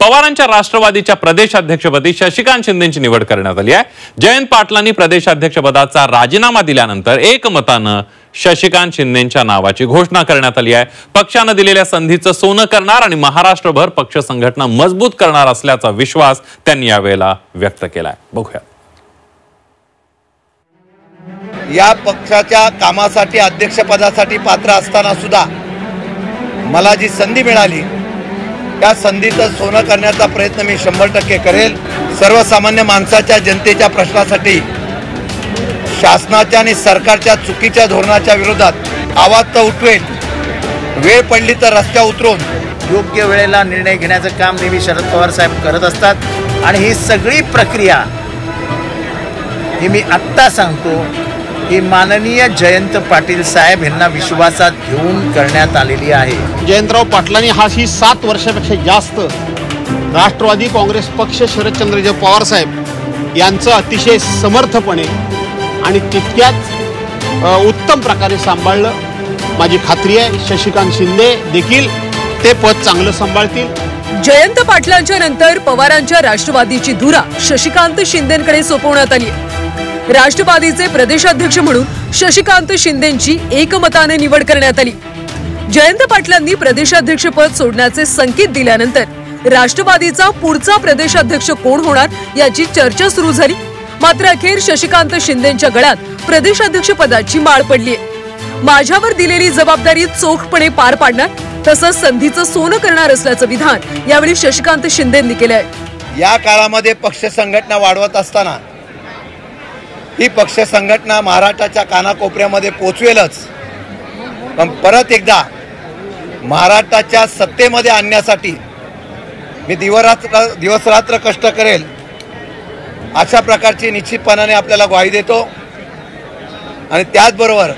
पवारांच्या राष्ट्रवादीच्या प्रदेशाध्यक्षपदी शशिकांत शिंदेची निवड करण्यात आली आहे। जयंत पाटलांनी प्रदेशाध्यक्षपदाचा राजीनामा दिल्यानंतर एकमतानं शशिकांत शिंदेच्या नावाची घोषणा करण्यात आली आहे। पक्षाने दिलेल्या संधीचं सोनं करणार आणि महाराष्ट्रभर पक्ष संघटना मजबूत करणार असल्याचा विश्वास त्यांनी यावेळेला व्यक्त केलाय। बघूया। या पक्षाच्या कामासाठी अध्यक्षपदासाठी पात्र असताना सुद्धा मला जी संधी मिळाली त्या संधीचं सोनं करण्याचा प्रयत्न मी 100% करेल। सर्वसामान्य माणसाच्या जनतेच्या प्रश्नासाठी शासनाच्या आणि सरकारच्या चुकीच्या धोरणाच्या विरोधात आवाज तर उठवेल, वेळ पडली तर रस्त्यावर उतरून योग्य वेळेला निर्णय घेण्याचं काम नेहमी शरद पवार साहेब करत असतात आणि ही सगळी प्रक्रिया ही मी आत्ता सांगतो ही माननीय जयंत पाटील साहेब यांना विश्वासात घेऊन करण्यात आलेली आहे। जयंतराव पाटलांनी हा 7 वर्षापेक्षा जास्त राष्ट्रवादी काँग्रेस पक्ष शरदचंद्रजी पवार साहेब यांचं अतिशय समर्थपणे आणि तितक्याच उत्तम प्रकारे सांभाळलं। माझी खात्री आहे शशिकांत शिंदे देखील ते पद चांगलं सांभाळतील। जयंत पाटलांच्या नंतर पवारांच्या राष्ट्रवादीची धुरा शशिकांत शिंदेंकडे सोपवण्यात आली। राष्ट्रवादीचे प्रदेशाध्यक्ष म्हणून शशिकांत शिंदेंची एकमताने निवड करण्यात आली। जयंत पाटलांनी प्रदेशाध्यक्ष पद सोडण्याचे संकेत दिल्यानंतर राष्ट्रवादीचा पुढचा प्रदेशाध्यक्ष कोण होणार याची चर्चा सुरू झाली। मात्र अखेर शशिकांत शिंदेंच्या गळ्यात प्रदेशाध्यक्ष पदाची माळ पडली आहे। माझ्यावर दिलेली जबाबदारी चोखपणे पार पाडणार तसंच संधीचं सोनं करणार असल्याचं विधान यावेळी शशिकांत शिंदेंनी केलं आहे। या काळामध्ये पक्ष संघटना वाढवत असताना ही पक्ष संघटना महाराष्ट्राच्या कानाकोपऱ्यामध्ये पोहोचवेलच, पण परत एकदा महाराष्ट्राच्या सत्तेमध्ये आणण्यासाठी मी दिवस रात्र कष्ट करेल अशा प्रकारची निश्चितपणाने आपल्याला ग्वाही देतो। आणि त्याचबरोबर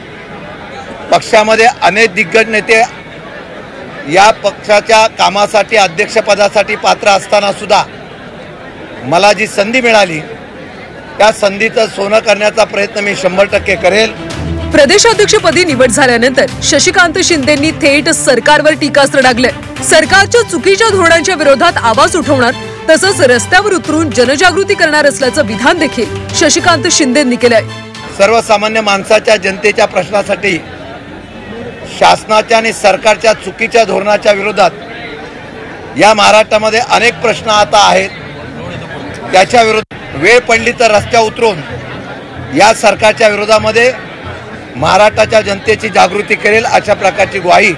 पक्षामध्ये अनेक दिग्गज नेते या पक्षाच्या कामासाठी अध्यक्षपदासाठी पात्र असताना सुद्धा मला जी संधी मिळाली त्या संधीचं सोनं करण्याचा प्रयत्न मी 100% करेल। प्रदेशाध्यक्षपदी निवड झाल्यानंतर शशिकांत शिंदेंनी थेट सरकारवर टीकास्त्र डागले। सरकारच्या चुकीच्या धोरणांच्या विरोधात आवाज उठवणार तसंच रस्त्यावर उतरून जनजागृती करणार असल्याचं विधान देखील शशिकांत शिंदेंनी केलंय। सर्वसामान्य माणसाच्या जनतेच्या प्रश्नासाठी शासनाच्या आणि सरकारच्या चुकीच्या धोरणाच्या विरोधात या महाराष्ट्रामध्ये अनेक प्रश्न आता आहेत, त्याच्या विरोधात वेळ पडली तर रस्त्यावर उतरून या सरकारच्या विरोधामध्ये महाराष्ट्राच्या जनतेची जागृती करेल अशा प्रकारची ग्वाही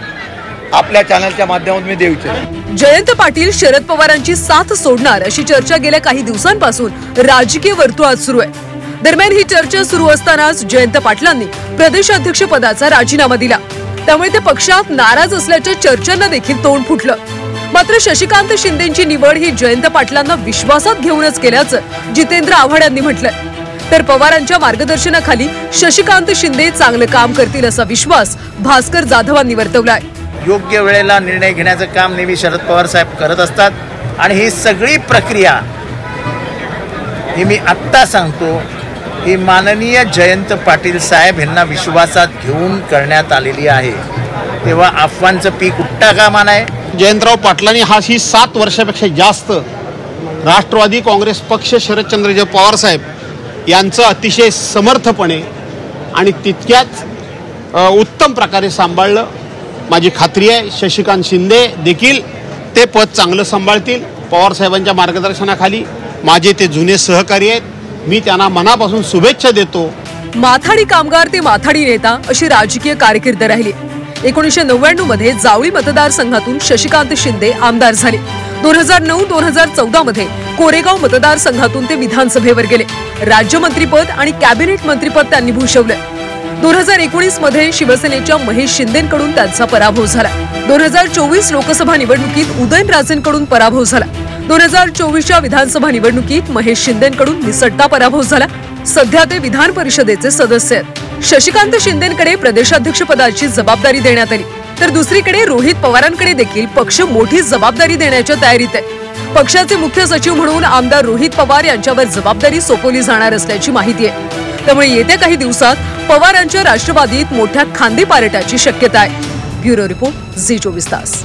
आपल्या चॅनलच्या माध्यमातून मी देऊ इच्छितो। जयंत पाटील शरद पवारांची साथ सोडणार अशी चर्चा गेल्या काही दिवसांपासून राजकीय वर्तुळात सुरू आहे। दरम्यान ही चर्चा सुरू असतानाच जयंत पाटलांनी प्रदेशाध्यक्ष पदाचा राजीनामा दिला, त्यामुळे ते पक्षात नाराज असल्याच्या चर्चांना देखील तोंड फुटलं। मात्र शशिकांत शिंदेची निवड ही जयंत पाटलांना विश्वासात घेऊनच केल्याचं जितेंद्र आव्हाड यांनी म्हटलंय। तर पवारांच्या मार्गदर्शनाखाली शशिकांत शिंदे चांगलं काम करतील असा विश्वास भास्कर जाधवांनी वर्तवलाय। योग्य वेळेला निर्णय घेण्याचं काम नेहमी शरद पवार साहेब करत असतात आणि ही सगळी प्रक्रिया ही मी आत्ता सांगतो ही माननीय जयंत पाटील साहेब यांना विश्वासात घेऊन करण्यात आलेली आहे। तेव्हा अफवांचं पीक उठता कामा नये। जयंतराव पाटलांनी हा 7 वर्षापेक्षा जास्त राष्ट्रवादी काँग्रेस पक्ष शरदचंद्रजी पवार साहेब यांचं अतिशय समर्थपणे आणि तितक्याच उत्तम प्रकारे सांभाळलं। माझी खात्री आहे शशिकांत शिंदे देखील ते पद चांगलं सांभाळतील। पवार साहेबांच्या मार्गदर्शनाखाली माझे ते जुने सहकारी आहेत, मी त्यांना मनापासून शुभेच्छा देतो। माथाडी कामगार ते माथाडी नेता अशी राजकीय कारकीर्द राहिली। 1999 मध्ये जावळी मतदारसंघातून शशिकांत शिंदे आमदार झाले। 2009-2014 मध्ये कोरेगाव मतदारसंघातून ते विधानसभेवर गेले। राज्यमंत्रीपद आणि कॅबिनेट मंत्रीपद त्यांनी भूषवले। 2019 मध्ये शिवसेनेच्या महेश शिंदेंकडून त्यांचा पराभव झाला। 2024 लोकसभा निवडणुकीत उदयनराजेंकडून पराभव झाला। 2024च्या विधानसभा निवडणुकीत महेश शिंदेंकडून निसटता पराभव झाला। सध्या ते विधान परिषदेचे सदस्य आहेत। शशिकांत शिंदेंकडे प्रदेशाध्यक्ष पदाची जबाबदारी देण्यात आली, तर दुसरीकडे रोहित पवारांकडे देखील पक्ष मोठी जबाबदारी देण्याच्या तयारीत आहे। पक्षाचे मुख्य सचिव म्हणून आमदार रोहित पवार यांच्यावर जबाबदारी सोपवली जाणार असल्याची माहिती आहे। त्यामुळे येत्या काही दिवसात पवारांच्या राष्ट्रवादीत मोठ्या खांदेपारटाची शक्यता आहे। ब्युरो रिपोर्ट झी 24 तास।